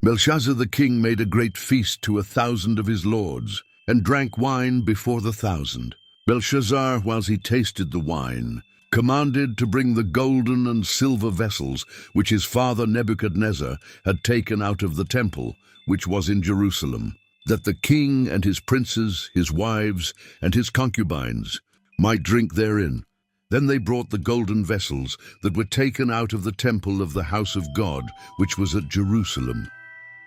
Belshazzar the king made a great feast to 1,000 of his lords, and drank wine before the 1,000. Belshazzar, whilst he tasted the wine, commanded to bring the golden and silver vessels which his father Nebuchadnezzar had taken out of the temple, which was in Jerusalem, that the king and his princes, his wives, and his concubines might drink therein. Then they brought the golden vessels that were taken out of the temple of the house of God, which was at Jerusalem.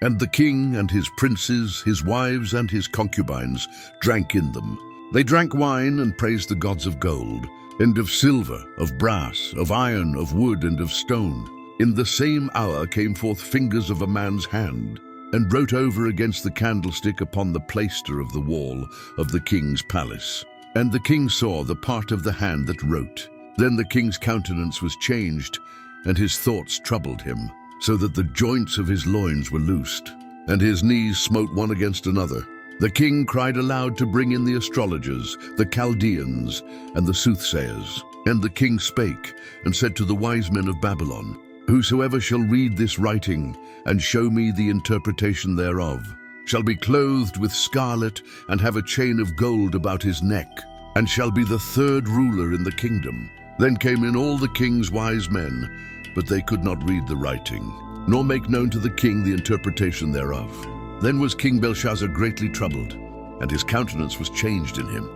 And the king and his princes, his wives, and his concubines drank in them. They drank wine and praised the gods of gold, and of silver, of brass, of iron, of wood, and of stone. In the same hour came forth fingers of a man's hand, and wrote over against the candlestick upon the plaister of the wall of the king's palace. And the king saw the part of the hand that wrote. Then the king's countenance was changed, and his thoughts troubled him, so that the joints of his loins were loosed, and his knees smote one against another. The king cried aloud to bring in the astrologers, the Chaldeans, and the soothsayers. And the king spake, and said to the wise men of Babylon, Whosoever shall read this writing, and show me the interpretation thereof, shall be clothed with scarlet, and have a chain of gold about his neck, and shall be the third ruler in the kingdom. Then came in all the king's wise men, but they could not read the writing, nor make known to the king the interpretation thereof. Then was King Belshazzar greatly troubled, and his countenance was changed in him,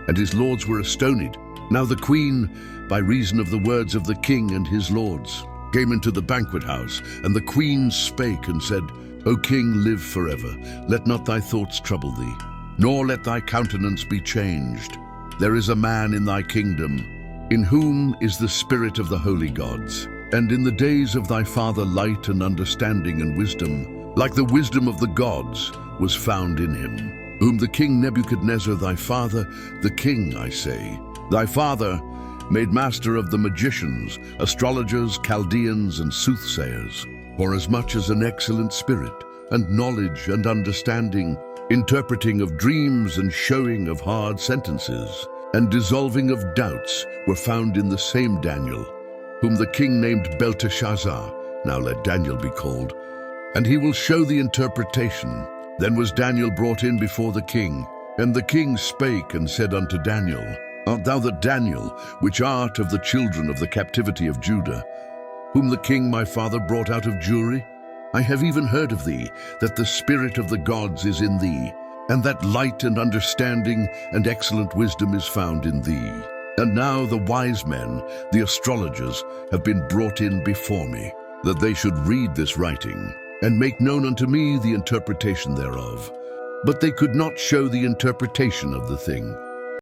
and his lords were astonied. Now the queen, by reason of the words of the king and his lords, came into the banquet house, and the queen spake and said, O king, live forever. Let not thy thoughts trouble thee, nor let thy countenance be changed. There is a man in thy kingdom, in whom is the spirit of the holy gods. And in the days of thy father light and understanding and wisdom, like the wisdom of the gods, was found in him, whom the king Nebuchadnezzar thy father, the king, I say, thy father, made master of the magicians, astrologers, Chaldeans, and soothsayers, forasmuch as an excellent spirit, and knowledge and understanding, interpreting of dreams and showing of hard sentences, and dissolving of doubts, were found in the same Daniel, whom the king named Belteshazzar, now let Daniel be called, and he will show the interpretation. Then was Daniel brought in before the king, and the king spake and said unto Daniel, Art thou the Daniel, which art of the children of the captivity of Judah, whom the king my father brought out of Jewry? I have even heard of thee, that the spirit of the gods is in thee, and that light and understanding and excellent wisdom is found in thee. And now the wise men, the astrologers, have been brought in before me, that they should read this writing, and make known unto me the interpretation thereof. But they could not show the interpretation of the thing.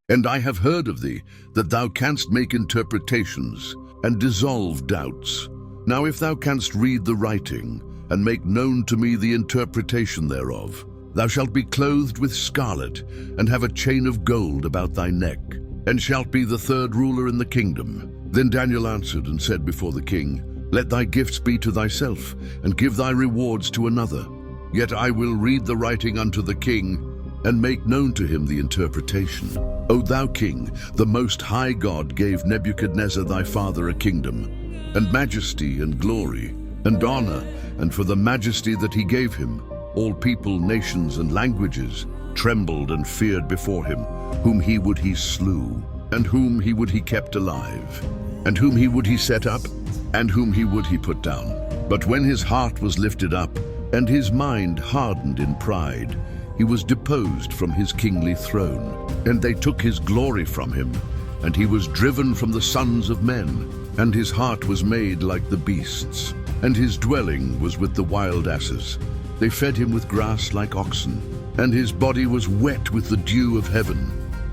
And I have heard of thee, that thou canst make interpretations, and dissolve doubts. Now if thou canst read the writing, and make known to me the interpretation thereof, thou shalt be clothed with scarlet, and have a chain of gold about thy neck, and shalt be the third ruler in the kingdom. Then Daniel answered and said before the king, Let thy gifts be to thyself, and give thy rewards to another. Yet I will read the writing unto the king, and make known to him the interpretation. O thou king, the most high God gave Nebuchadnezzar thy father a kingdom, and majesty and glory, and honor, and for the majesty that he gave him, all people, nations, and languages trembled and feared before him, whom he would he slew, and whom he would he kept alive, and whom he would he set up, and whom he would he put down. But when his heart was lifted up, and his mind hardened in pride, he was deposed from his kingly throne, and they took his glory from him, and he was driven from the sons of men, and his heart was made like the beasts, and his dwelling was with the wild asses. They fed him with grass like oxen, and his body was wet with the dew of heaven,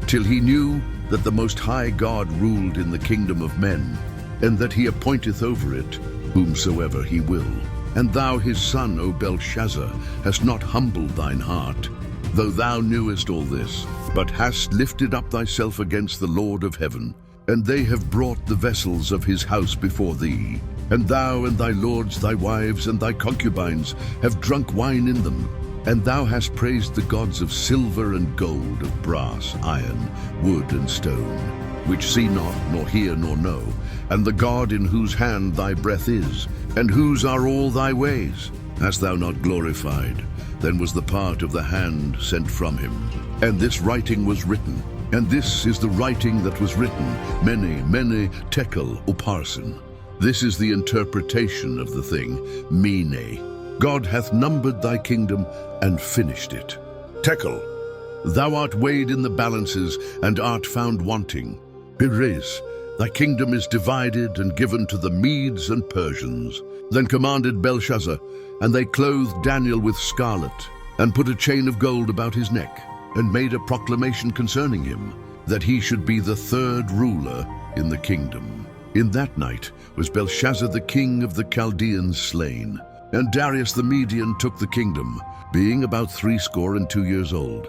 till he knew that the Most High God ruled in the kingdom of men, and that he appointeth over it whomsoever he will. And thou his son, O Belshazzar, hast not humbled thine heart, though thou knewest all this, but hast lifted up thyself against the Lord of heaven. And they have brought the vessels of his house before thee, and thou and thy lords, thy wives, and thy concubines have drunk wine in them. And thou hast praised the gods of silver and gold, of brass, iron, wood, and stone, which see not, nor hear, nor know, and the God in whose hand thy breath is, and whose are all thy ways. Hast thou not glorified? Then was the part of the hand sent from him. And this writing was written. And this is the writing that was written, mene, tekel, upharsin. This is the interpretation of the thing, mene. God hath numbered thy kingdom and finished it. Tekel, thou art weighed in the balances and art found wanting. Peres, thy kingdom is divided and given to the Medes and Persians. Then commanded Belshazzar, and they clothed Daniel with scarlet, and put a chain of gold about his neck, and made a proclamation concerning him, that he should be the third ruler in the kingdom. In that night was Belshazzar the king of the Chaldeans slain, and Darius the Median took the kingdom, being about 62 years old.